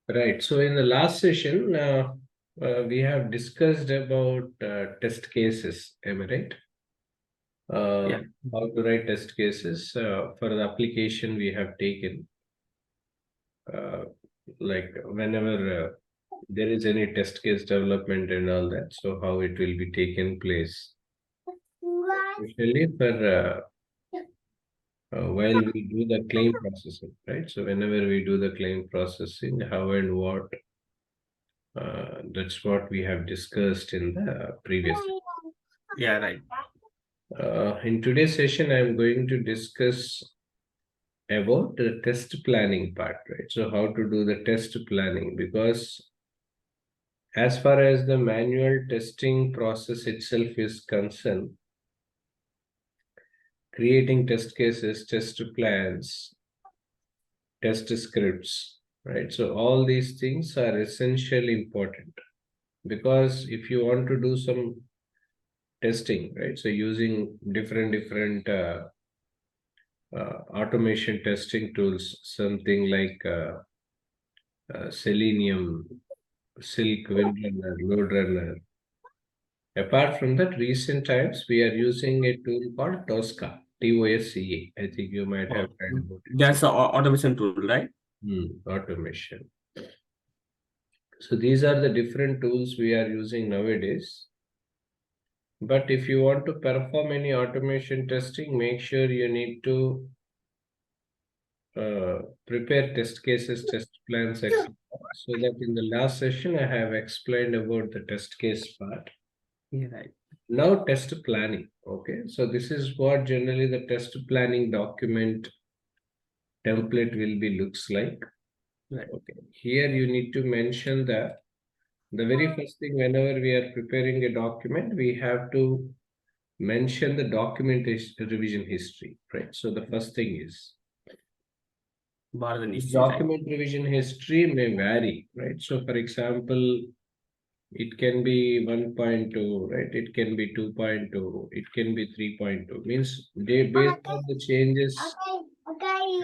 Right. So in the last session, we have discussed about test cases. Am I right? Yeah. How to write test cases for the application we have taken. Uh, like whenever there is any test case development and all that, so how it will be taken place. Especially for while we do the claim processing, right? So whenever we do the claim processing, how and what, that's what we have discussed in the previous. Yeah, right. In today's session, I'm going to discuss about the test planning part, right? So how to do the test planning, because as far as the manual testing process itself is concerned, creating test cases, test plans, test scripts, right? So all these things are essentially important, because if you want to do some testing, right? So using different automation testing tools, something like Selenium, Silk, Windrunner, Loadrunner. Apart from that, recent times we are using a tool called Tosca, TOSCA. I think you might have Oh, heard about it. that's the automation tool, right? Automation. So these are the different tools we are using nowadays. But if you want to perform any automation testing, make sure you need to prepare test cases, test plans, etc. So that in the last session, I have explained about the test case part. Yeah, right. Now, test planning. Okay, so this is what generally the test planning document template will be looks like. Right. Okay, here you need to mention that the very first thing whenever we are preparing a document, we have to mention the revision history, right? So the first thing is Bharat this history, right? document revision history may vary, right? So for example, it can be 1.2, right? It can be 2.2, it can be 3.2. Means they based on the changes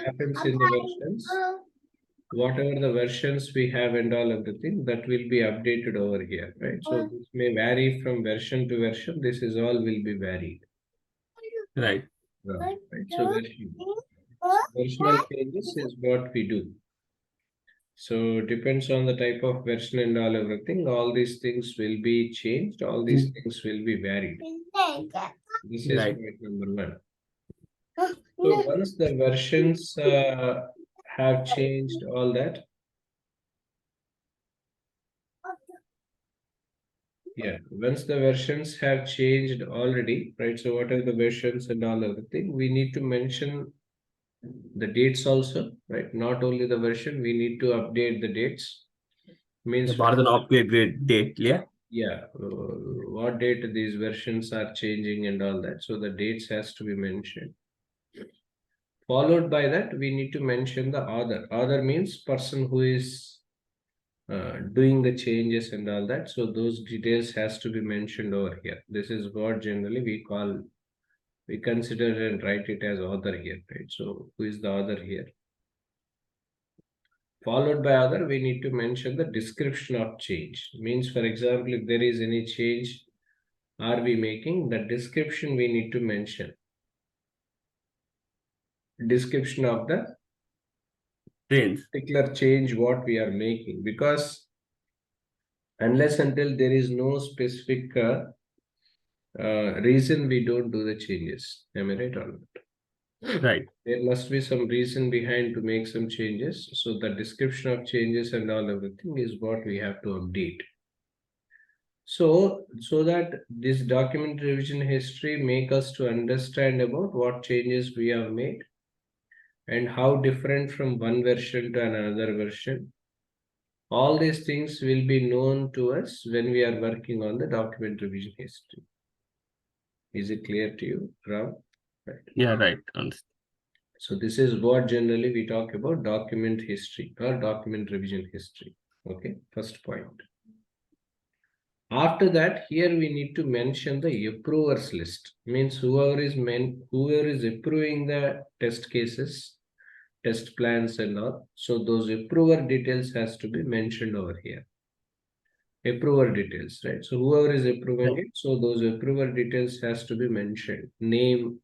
happens in the versions, whatever the versions we have and all everything, that will be updated over here, right? So this may vary from version to version. This is all will be varied. Right. Right. So versional changes is what we do. So depends on the type of version and all everything. All these things will be changed. All these things will be varied. This is Right. point number one. So once the versions have changed, all that, yeah. Once the versions have changed already, right? So what are the versions and all everything? We need to mention the dates also, right? Not only the version, we need to update the dates. The Means for Bharat upgrade date, yeah. yeah, what date these versions are changing and all that. So the dates has to be mentioned. Followed by that, we need to mention the author. Author means person who is doing the changes and all that. So those details has to be mentioned over here. This is what generally we consider and write it as author here, right? So who is the author here? Followed by other, we need to mention the description of change. Means, for example, if there is any change are we making, the description we need to mention. Description of the Trains. particular change what we are making, because unless until there is no specific reason we don't do the changes. Am I right or not? Right. There must be some reason behind to make some changes. So the description of changes and all everything is what we have to update. So that this document revision history make us to understand about what changes we have made and how different from one version to another version. All these things will be known to us when we are working on the document revision history. Is it clear to you, Ram? Right. Yeah, right. So this is what generally we talk about document history or document revision history. Okay, first point. After that, here we need to mention the approvers list. Means whoever is approving the test cases, test plans and all. So those approver details has to be mentioned over here. Approver details, right? So whoever is approving it, so those approver details has to be mentioned. Name,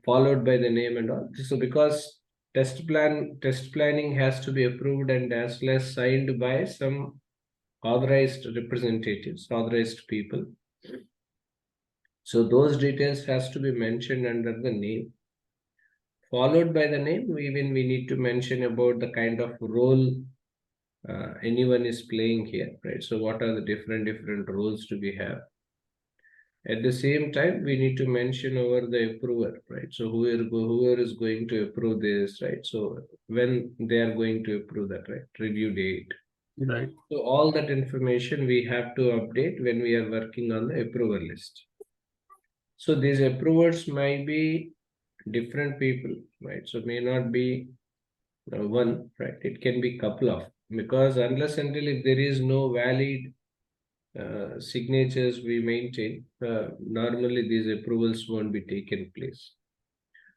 followed by the name and all. So because test planning has to be approved and as well as signed by some authorized representatives, authorized people. So those details has to be mentioned under the name. Followed by the name, even we need to mention about the kind of role anyone is playing here, right? So what are the different roles do we have? At the same time, we need to mention over the approver, right? So whoever is going to approve this, right? So when they are going to approve that, right? Review date. Right. So all that information we have to update when we are working on the approver list. So these approvers might be different people, right? So may not be one, right? It can be couple of, because unless until if there is no valid signatures we maintain, normally these approvals won't be taken place.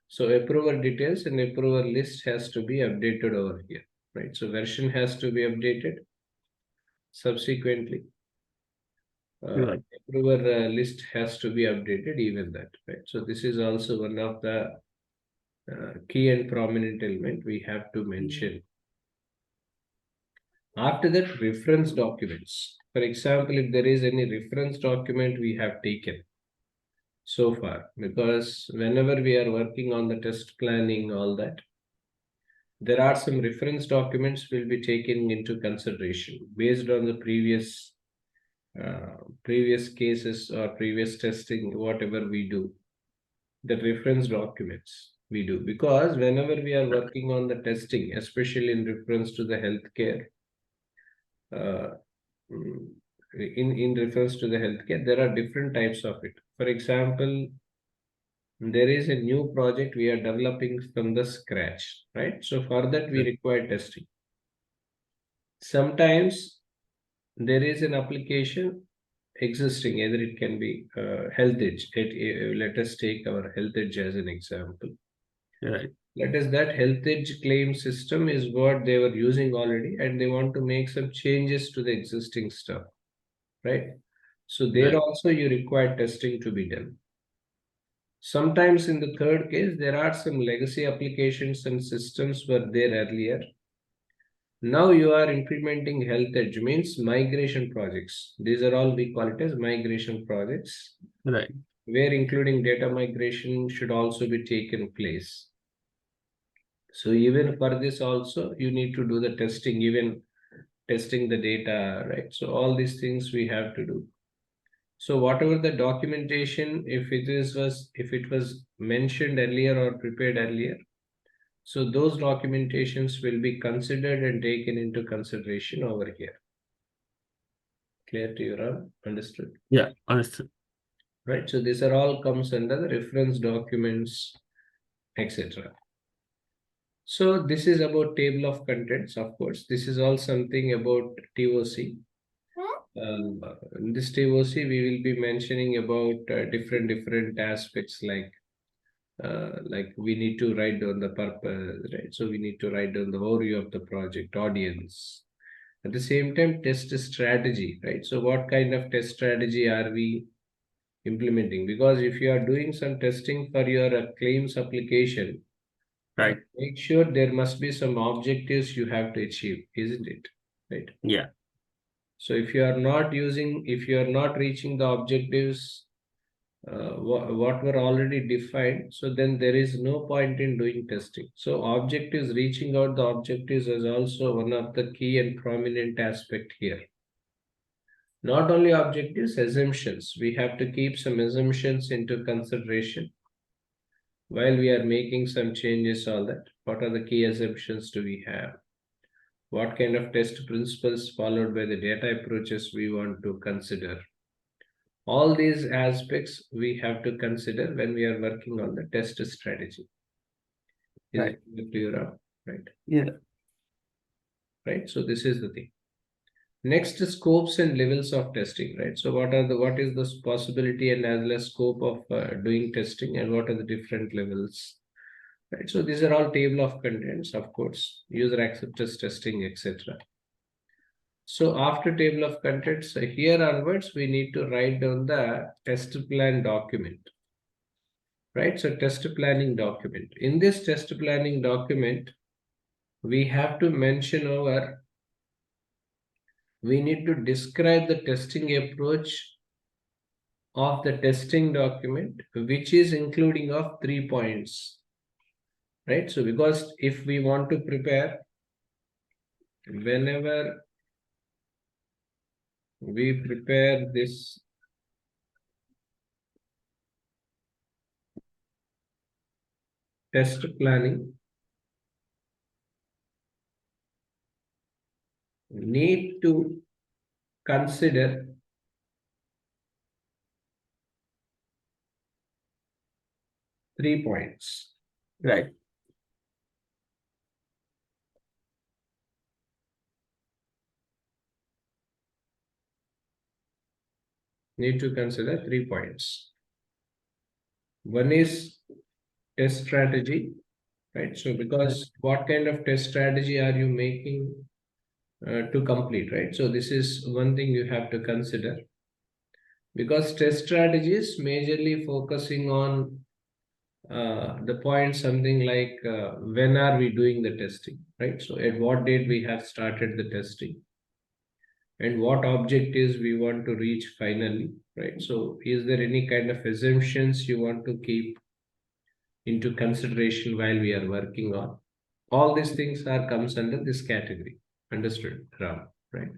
So approval details and approval list has to be updated over here, right? So version has to be updated subsequently. Right. Approval list has to be updated even that, right? So this is also one of the key and prominent element we have to mention. After that, reference documents. For example, if there is any reference document we have taken so far, because whenever we are working on the test planning, all that, there are some reference documents will be taken into consideration based on the previous cases or previous testing, whatever we do, the reference documents we do, because whenever we are working on the testing, especially in reference to the healthcare, uh, mm, in reference to the healthcare, there are different types of it. For example, there is a new project we are developing from the scratch, right? So for that we require testing. Sometimes there is an application existing, either it can be health edge. Let us take our health edge as an example. Right. Let us that health edge claim system is what they were using already, and they want to make some changes to the existing stuff, right? So there Right. also you require testing to be done. Sometimes in the third case, there are some legacy applications and systems were there earlier. Now you are implementing health edge, means migration projects. These are all we call it as migration projects, Right. where including data migration should also be taken place. So even for this also, you need to do the testing, even testing the data, right? So all these things we have to do. So whatever the documentation, if it was mentioned earlier or prepared earlier, so those documentations will be considered and taken into consideration over here. Clear to you, Ram? Understood? Yeah. Understood. Right. So these are all comes under the reference documents, etc. So this is about table of contents, of course. This is all something about TOC. In this TOC, we will be mentioning about different aspects like we need to write down the purpose, right? So we need to write down the overview of the project, audience. At the same time, test strategy, right? So what kind of test strategy are we implementing? Because if you are doing some testing for your claims application, Right. make sure there must be some objectives you have to achieve, isn't it? Right. Yeah. So if you are not reaching the objectives what were already defined, so then there is no point in doing testing. So objectives, reaching out the objectives is also one of the key and prominent aspect here. Not only objectives, assumptions. We have to keep some assumptions into consideration while we are making some changes, all that. What are the key assumptions do we have? What kind of test principles followed by the data approaches we want to consider? All these aspects we have to consider when we are working on the test strategy. Is Right. it clear? Right. Yeah. Right. So this is the thing. Next, scopes and levels of testing, right? So what is the possibility and as well as scope of doing testing, and what are the different levels? right? So these are all table of contents, of course, user acceptance testing, etc. So after table of contents, here onwards, we need to write down the test plan document, right? So test planning document. In this test planning document, we have to mention we need to describe the testing approach of the testing document, which is including of 3 points, right? So because if we want to prepare, whenever we prepare this test planning, need to consider three points. Right. Need to consider 3 points. One is test strategy, right? So because what kind of test strategy are you making to complete, right? So this is one thing you have to consider, because test strategy is majorly focusing on the point something like when are we doing the testing, right? So at what date we have started the testing and what objectives we want to reach finally, right? So is there any kind of assumptions you want to keep into consideration while we are working on? All these things are comes under this category. Understood, Ram, right?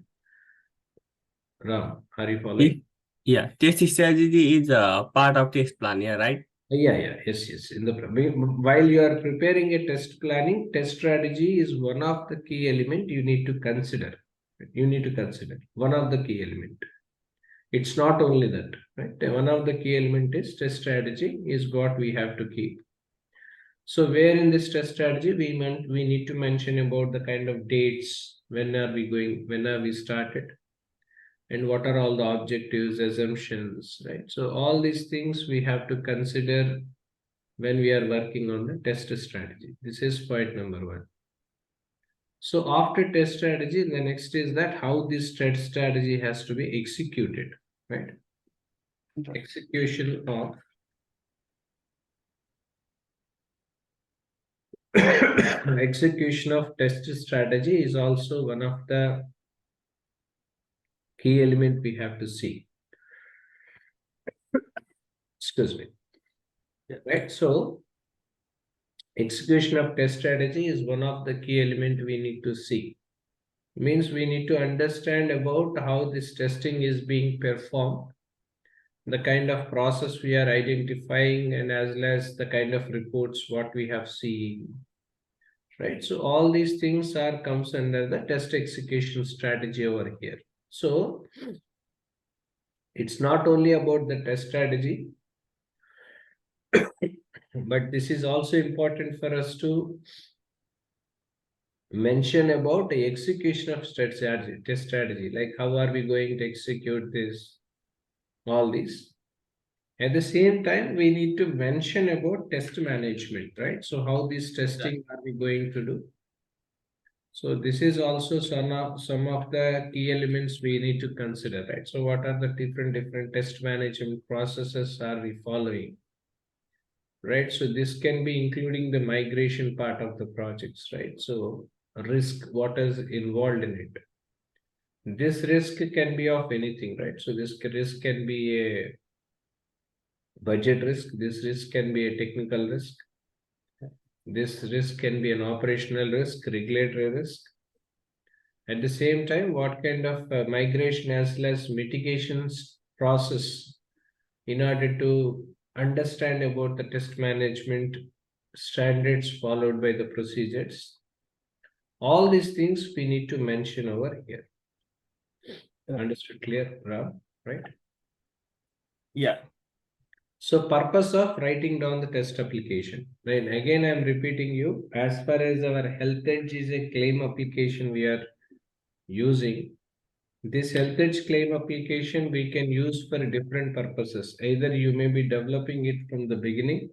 Ram, are you following? Yeah, test strategy is a part of test plan, yeah, right? Yeah, yes, yes. While you are preparing a test planning, test strategy is one of the key element you need to consider. You need to consider one of the key element. It's not only that, right? One of the key element is test strategy is what we have to keep. So where in this test strategy we need to mention about the kind of dates, when are we going, when are we started, and what are all the objectives, assumptions, right? So all these things we have to consider when we are working on the test strategy. This is point number one. So after test strategy, the next is that how this test strategy has to be executed, right? Execution of execution of test strategy is also one of the key element we have to see. Excuse me. Right. So execution of test strategy is one of the key element we need to see. Means we need to understand about how this testing is being performed, the kind of process we are identifying, and as well as the kind of reports what we have seen, right? So all these things are comes under the test execution strategy over here. So it's not only about the test strategy, but this is also important for us to mention about the execution of strategy, test strategy, like how are we going to execute this, all these. At the same time, we need to mention about test management, right? So how this testing are we going to do? So this is also some of the key elements we need to consider, right? So what are the different test management processes are we following, right? So this can be including the migration part of the projects, right? So risk, what is involved in it. This risk can be of anything, right? So this risk can be a budget risk. This risk can be a technical risk. This risk can be an operational risk, regulatory risk. At the same time, what kind of migration as well as mitigations process in order to understand about the test management standards followed by the procedures. All these things we need to mention over here. Understood, clear, Ram, right? Yeah. So purpose of writing down the test application. Right. Again, I'm repeating you, as far as our health edge is a claim application we are using. This health edge claim application we can use for different purposes. Either you may be developing it from the beginning,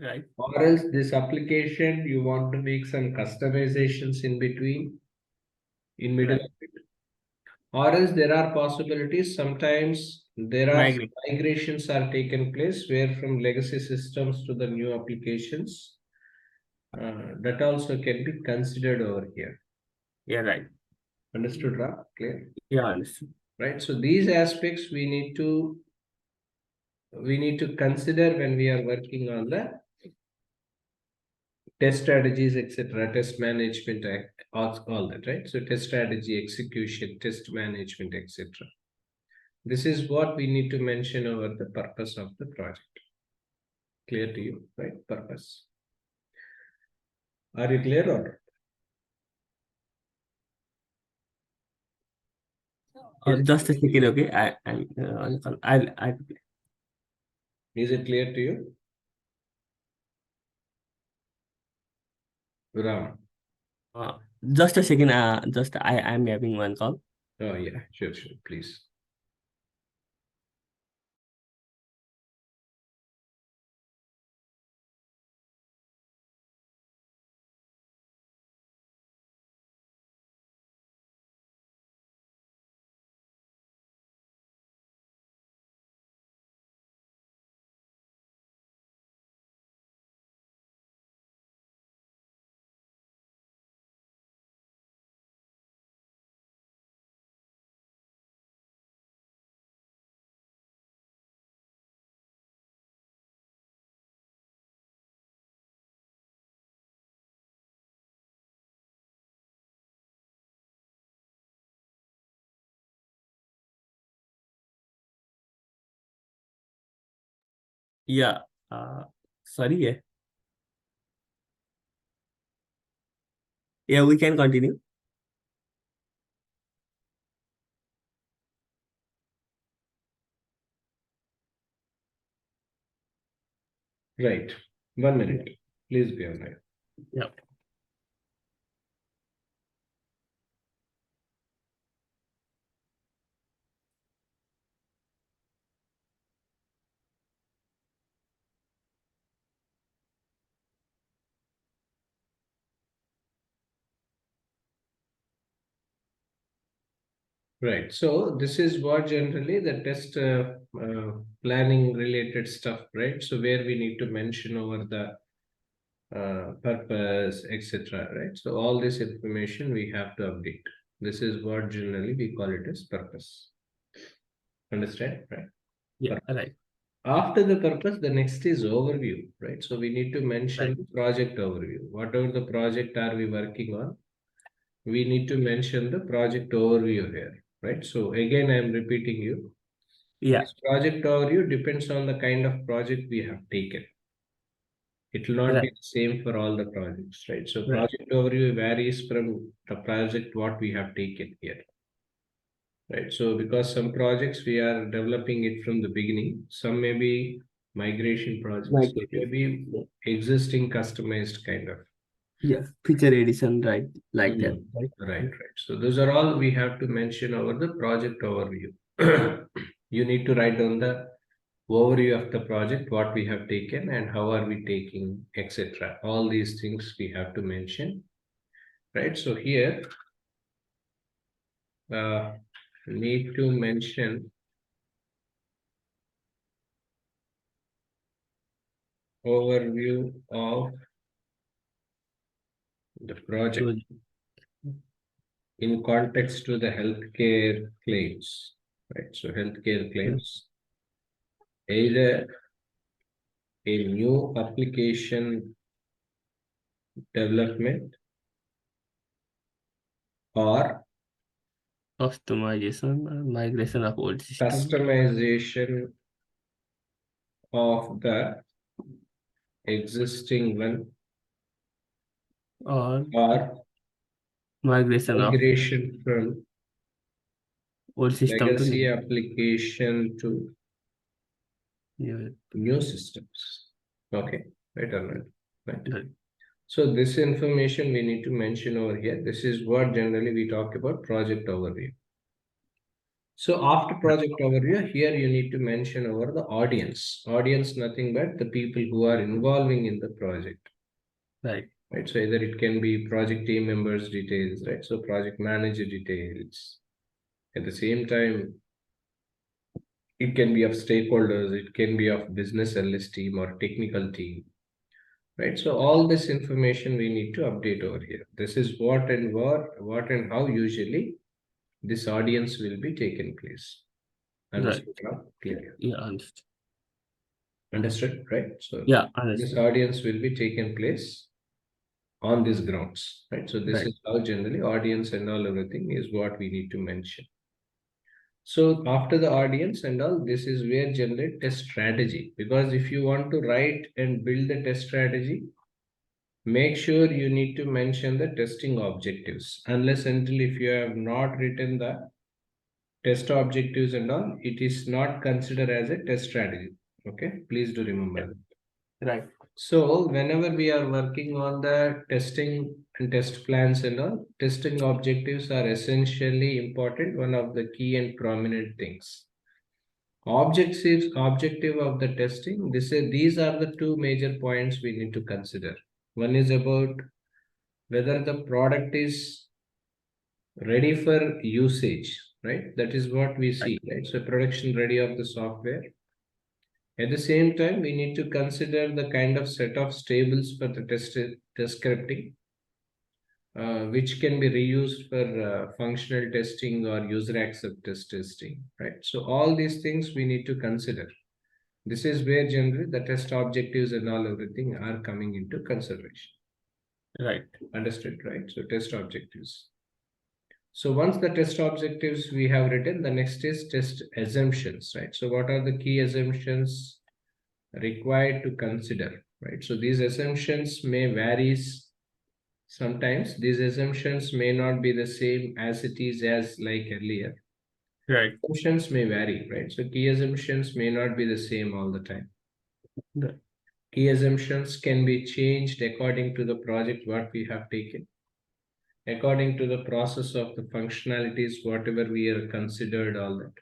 Right. Or else this application, you want to make some customizations in between, in middle Right. of it. Or else there are possibilities, sometimes there are Migrate. migrations are taken place where from legacy systems to the new applications. That also can be considered over here. Yeah, right. Understood, Ra? Clear? Yeah, understood. Right. So these aspects we need to consider when we are working on the test strategies, etc., test management, all that, right? So test strategy, execution, test management, etc. This is what we need to mention over the purpose of the project. Clear to you, right? Purpose. Are you clear or not? Just a second, okay. Is it clear to you? Ram. uh, just a second. I'm having one call. Oh yeah, sure, please. Yeah. Uh, Sorry. Yeah. Yeah, we can continue. Right. 1 minute. Please be on it. Yeah. Right. So this is what generally the test planning related stuff, right? So where we need to mention over the purpose, etc. Right. So all this information we have to update. This is what generally we call it as purpose. Understand? Right. Yeah. Purpose. Right. After the purpose, the next is overview, right? So we need to mention Right. the project overview. Whatever the project are we working on, we need to mention the project overview here, right? So again, I am repeating you. Yeah. This project overview depends on the kind of project we have taken. It will not be Right. the same for all the projects, right? So Right. project overview varies from the project what we have taken here, right? So because some projects we are developing it from the beginning, some may be migration projects, some may Migrating. be Yeah. existing customized kind of. Yeah. Feature edition, right? Like that. Mhm. Right. Right, right. So those are all we have to mention over the project overview. You need to write down the overview of the project, what we have taken and how are we taking, etc. All these things we have to mention, right? So here, uh, need to mention overview of the project So, in context to the healthcare claims, right? So healthcare claims, either a new application development or customization, migration of old system, customization of the existing one or or migration of migration from old system to legacy new. application to Yeah. new systems. Okay, right or not? Right. Right. So this information we need to mention over here. This is what generally we talk about project overview. So after project overview, here you need to mention over the audience. Audience, nothing but the people who are involving in the project. Right. Right. So either it can be project team members details, right? So project manager details. At the same time, it can be of stakeholders, it can be of business analyst team or technical team, right? So all this information we need to update over here. This is what and how usually this audience will be taken place. Right. Understood? Clear. Yeah, understood. Understood, right? So Yeah, this understood. audience will be taken place on these grounds, right? So this Right. is how generally audience and all everything is what we need to mention. So after the audience and all, this is where generate test strategy. Because if you want to write and build the test strategy, make sure you need to mention the testing objectives. Unless until if you have not written the test objectives and all, it is not considered as a test strategy. Okay, please do remember that. Right. So whenever we are working on the testing and test plans and all, testing objectives are essentially important, one of the key and prominent things. Objective of the testing. These are the two major points we need to consider. One is about whether the product is ready for usage, right? That is what we see, right? So production ready of the software. At the same time, we need to consider the kind of set of stables for the test scripting, which can be reused for functional testing or user acceptance testing, right? So all these things we need to consider. This is where generally the test objectives and all everything are coming into consideration. Right. Understood, right? So test objectives. So once the test objectives we have written, the next is test assumptions, right? So what are the key assumptions required to consider, right? So these assumptions may varies. Sometimes these assumptions may not be the same as it is as like earlier. Right. Assumptions may vary, right? So key assumptions may not be the same all the time. Right. Key assumptions can be changed according to the project what we have taken, according to the process of the functionalities, whatever we are considered, all that.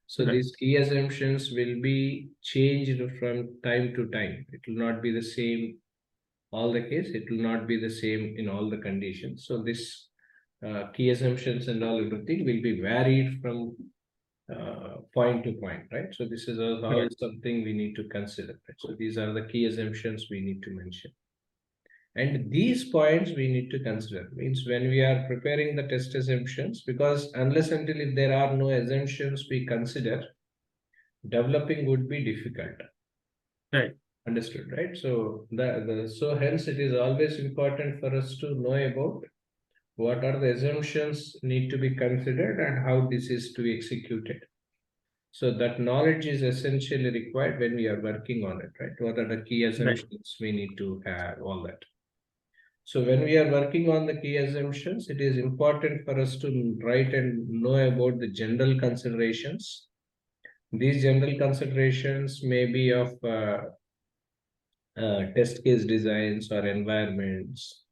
So Right. these key assumptions will be changed from time to time. It will not be the same all the case. It will not be the same in all the conditions. So this key assumptions and all everything will be varied from point to point, right? So this is all Right. something we need to consider. Right? So these are the key assumptions we need to mention. And these points we need to consider. Means when we are preparing the test assumptions, because unless until if there are no assumptions we consider, developing would be difficult. Right. Understood, right? So so hence it is always important for us to know about what are the assumptions need to be considered and how this is to be executed. So that knowledge is essentially required when we are working on it, right? What are the key assumptions we need to have, all that. So when we are working on the key assumptions, it is important for us to write and know about the general considerations. These general considerations may be of test case designs or environments,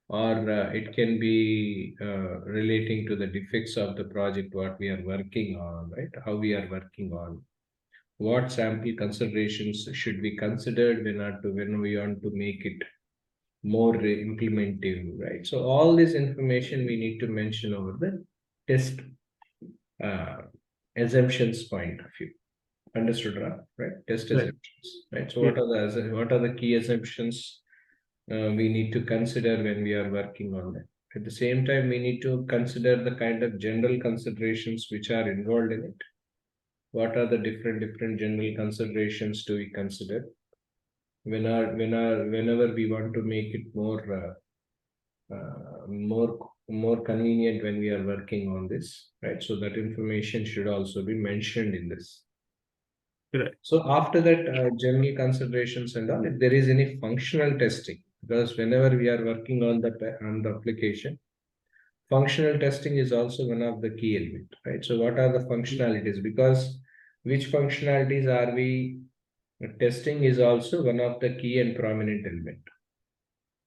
or it can be relating to the defects of the project, what we are working on, right? How we are working on. What sample considerations should be considered when we want to make it more implementive, right? So all this information we need to mention over the test uh, assumptions point of view. Understood, right? Test Right. assumptions, right? So Yeah. what are the key assumptions we need to consider when we are working on that? At the same time, we need to consider the kind of general considerations which are involved in it. What are the different general considerations do we consider? Whenever we want to make it more convenient when we are working on this, right? So that information should also be mentioned in this. Right. So after that, general considerations and all, if there is any functional testing, because whenever we are working on the application, functional testing is also one of the key element, right? So what are the functionalities? Because which functionalities are we testing is also one of the key and prominent element.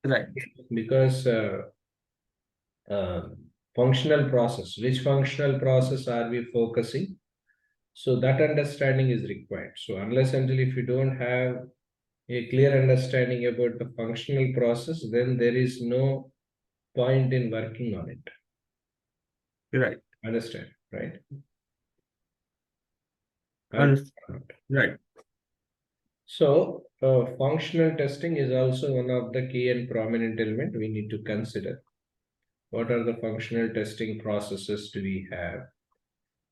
Right. Because uh, functional process. Which functional process are we focusing? So that understanding is required. So unless until if you don't have a clear understanding about the functional process, then there is no point in working on it. Right. Understand, right? Understood. Right. So functional testing is also one of the key and prominent element we need to consider. What are the functional testing processes do we have?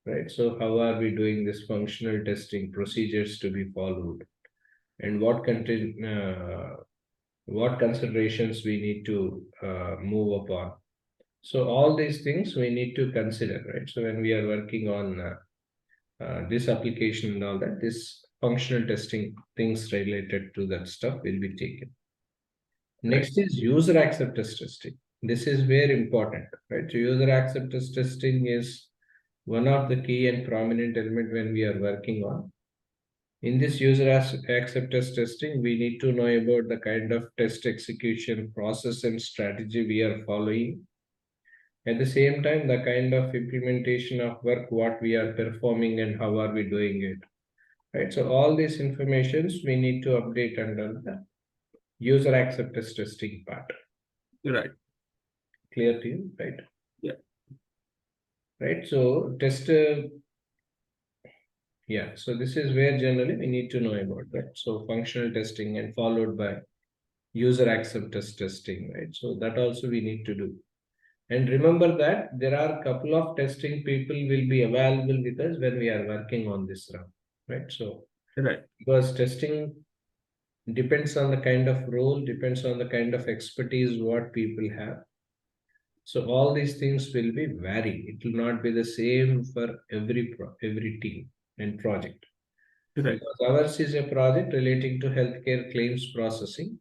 Right. So how are we doing this functional testing procedures to be followed? And what considerations we need to move upon. So all these things we need to consider, right? So when we are working on this application and all that, this functional testing things related to that stuff will be taken. Next is user acceptance testing. This is very important, right? So user acceptance testing is one of the key and prominent element when we are working on. In this user acceptance testing, we need to know about the kind of test execution process and strategy we are following. At the same time, the kind of implementation of work, what we are performing and how are we doing it. Right. So all these informations we need to update under the user acceptance testing part. Right. Clear to you, right? Yeah. Right. So yeah. So this is where generally we need to know about that. So functional testing and followed by user acceptance testing, right? So that also we need to do. And remember that there are a couple of testing people will be available with us when we are working on this round, right? So Right. because testing depends on the kind of role, depends on the kind of expertise what people have. So all these things will be vary. It will not be the same for every team and project. Right. Because ours is a project relating to healthcare claims processing.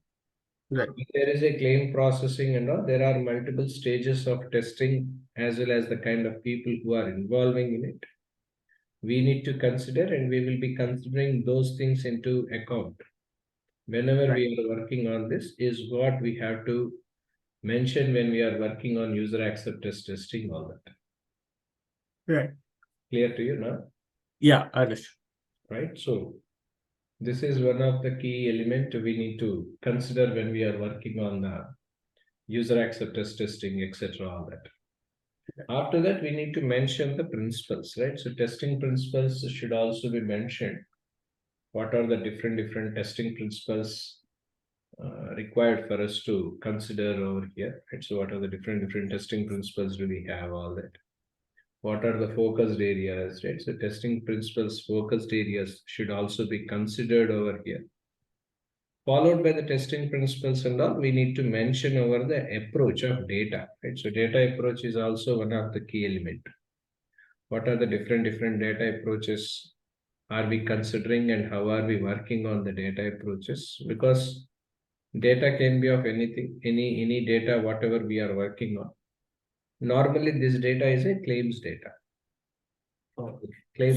Right. If there is a claim processing and all, there are multiple stages of testing as well as the kind of people who are involving in it. We need to consider and we will be considering those things into account. Whenever we are working on this is what we have to mention when we are working on user acceptance testing, all that. Right. Clear to you now? Yeah, understood. Right. So this is one of the key element we need to consider when we are working on the user acceptance testing, etc. All that. After that, we need to mention the principles, right? So testing principles should also be mentioned. What are the different testing principles required for us to consider over here, right? So what are the different testing principles do we have, all that? What are the focused areas, right? So testing principles, focused areas should also be considered over here. Followed by the testing principles and all, we need to mention over the approach of data, right? So data approach is also one of the key element. What are the different data approaches are we considering and how are we working on the data approaches? Because data can be of anything, any data, whatever we are working on. Normally, this data is a claims data.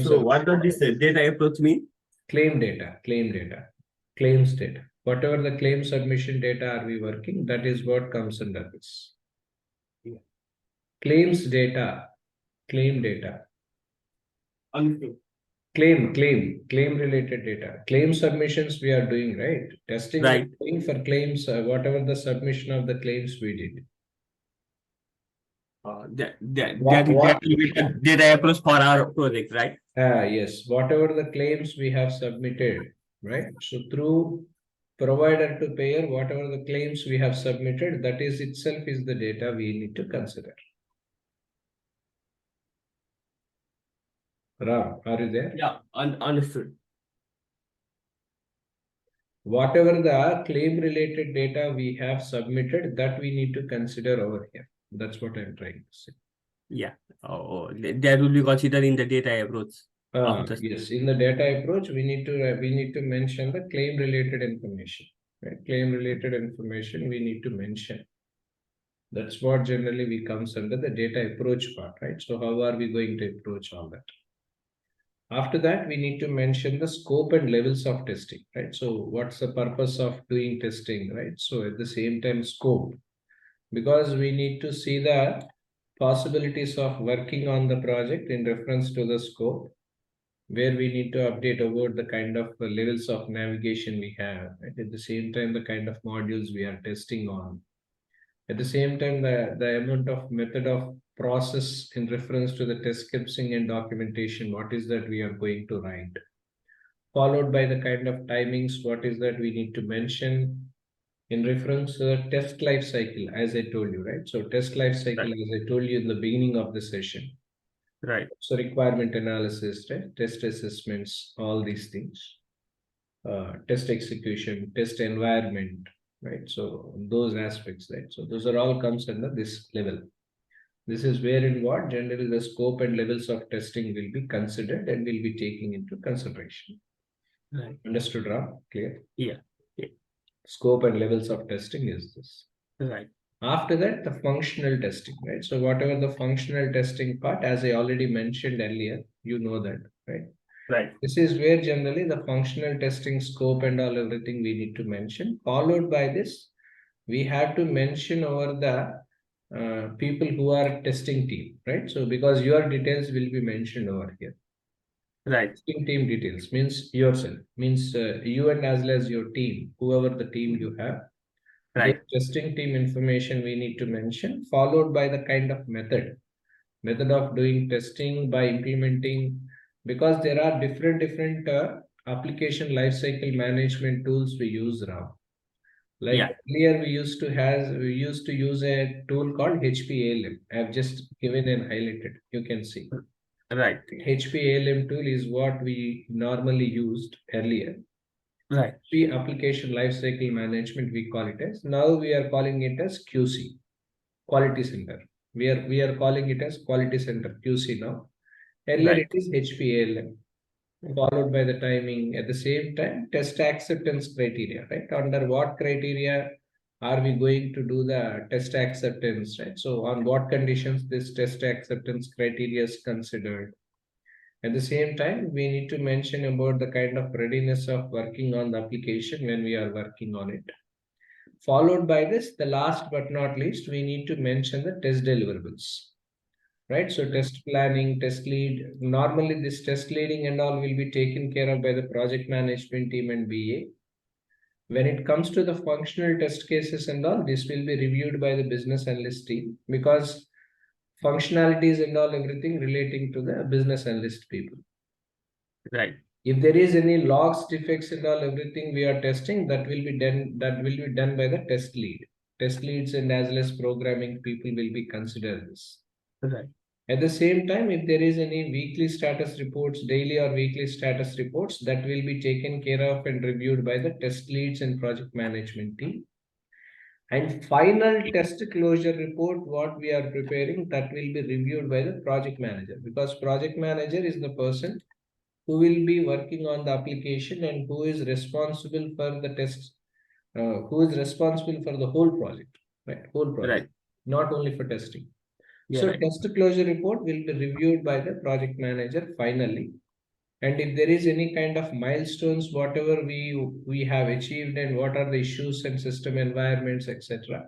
So what does this data approach mean? Claim data, claims data. Whatever the claim submission data are we working, that is what comes under this. Yeah. Claims data, claim data. Understood. Claim related data. Claim submissions we are doing, right? Testing we are Right. doing for claims, whatever the submission of the claims we did. That will be the data approach for our project, right? Yes, whatever the claims we have submitted, right? So through provider to payer, whatever the claims we have submitted, that is itself is the data we need to consider. Ram, are you there? Yeah, understood. Whatever the claim related data we have submitted, that we need to consider over here. That's what I'm trying to say. Yeah. That will be considered in the data approach. Yes, in the data approach, we need to mention the claim related information. Right? Claim related information we need to mention. That's what generally we comes under the data approach part, right? So how are we going to approach all that? After that, we need to mention the scope and levels of testing, right? So what's the purpose of doing testing, right? So at the same time, scope, because we need to see the possibilities of working on the project in reference to the scope, where we need to update about the kind of levels of navigation we have, right? At the same time, the kind of modules we are testing on. At the same time, the amount of method of process in reference to the test scripting and documentation, what is that we are going to write? Followed by the kind of timings, what is that we need to mention in reference to the test life cycle, as I told you, right? So test life cycle, Right. as I told you in the beginning of the session. Right. So requirement analysis, right? Test assessments, all these things. Test execution, test environment, right? So those aspects, right? So those are all comes under this level. This is where in what generally the scope and levels of testing will be considered and will be taken into consideration. Right. Understood, Ram? Clear? Yeah. Yeah. Scope and levels of testing is this. Right. After that, the functional testing, right? So whatever the functional testing part, as I already mentioned earlier, you know that, right? Right. This is where generally the functional testing scope and all everything we need to mention. Followed by this, we have to mention over the people who are testing team, right? So because your details will be mentioned over here. Right. Testing team details means yourself, means you and as well as your team, whoever the team you have. Those Right. testing team information we need to mention, followed by the kind of method of doing testing by implementing, because there are different application lifecycle management tools we use now. Like Yeah. earlier we used to use a tool called HPALM. I have just given and highlighted. You can see. Right. HPALM tool is what we normally used earlier. Right. Application lifecycle management we call it as. Now we are calling it as QC, quality center. We are calling it as quality center QC now. Earlier Right. it is HPALM, followed by the timing. At the same time, test acceptance criteria, right? Under what criteria are we going to do the test acceptance, right? So on what conditions this test acceptance criteria is considered. At the same time, we need to mention about the kind of readiness of working on the application when we are working on it. Followed by this, the last but not least, we need to mention the test deliverables, right? So test planning, test lead, normally this test leading and all will be taken care of by the project management team and BA. When it comes to the functional test cases and all, this will be reviewed by the business analyst team, because functionalities and all everything relating to the business analyst people. Right. If there is any logs, defects and all everything we are testing, that will be done by the test lead. Test leads and as well as programming people will be considered this. Right. At the same time, if there is any weekly status reports, daily or weekly status reports, that will be taken care of and reviewed by the test leads and project management team. And final test closure report, what we are preparing, that will be reviewed by the project manager, because project manager is the person who will be working on the application and who is responsible for the test, who is responsible for the whole project, right? Whole project, Right. not only for testing. Yeah. So Right. test closure report will be reviewed by the project manager finally. And if there is any kind of milestones, whatever we have achieved and what are the issues and system environments, etc.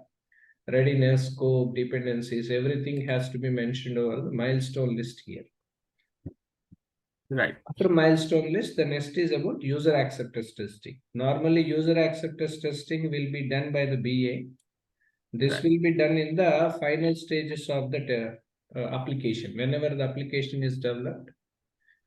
Readiness, scope, dependencies, everything has to be mentioned over the milestone list here. Right. After milestone list, the next is about user acceptance testing. Normally, user acceptance testing will be done by the BA. This Right. will be done in the final stages of the application. Whenever the application is developed,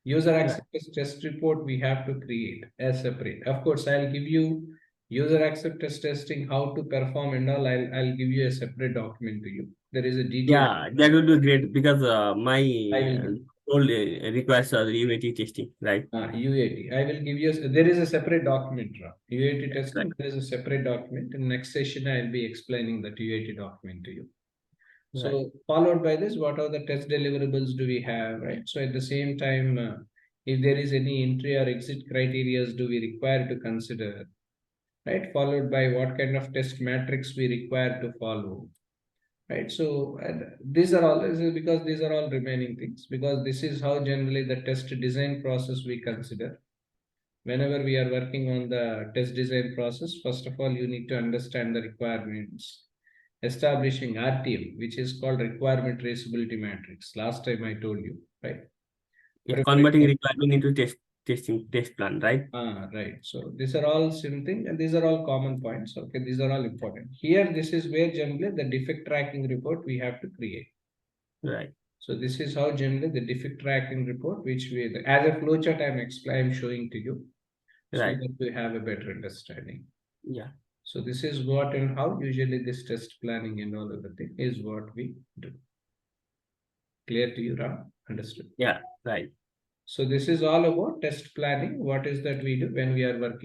user Right. acceptance test report we have to create as separate. Of course, I'll give you user acceptance testing, how to perform and all. I'll give you a separate document to you. There is a detailed. Yeah, that would be great because my I will give. role requires UAT testing, right? UAT. I will give you. There is a separate document. UAT testing. Right. There is a separate document. In next session, I will be explaining that UAT document to you. Right. So followed by this, what are the test deliverables do we have, right? So at the same time, if there is any entry or exit criteria, do we require to consider, right? Followed by what kind of test matrix we require to follow, right? So these are all, this is because these are all remaining things, because this is how generally the test design process we consider. Whenever we are working on the test design process, first of all, you need to understand the requirements. establishing RTM, which is called requirement traceability matrix. Last time I told you, right? Yeah, converting requirement into test plan, right? Right. So these are all same thing, and these are all common points. Okay, these are all important. Here, this is where generally the defect tracking report we have to create. Right. So this is how generally the defect tracking report, which we as a flowchart I'm showing to you, so Right. that we have a better understanding. Yeah. So this is what and how usually this test planning and all of the thing is what we do. Clear to you, Ram? Understood? Yeah. Right. So this is all about test planning. What is that we do when we are working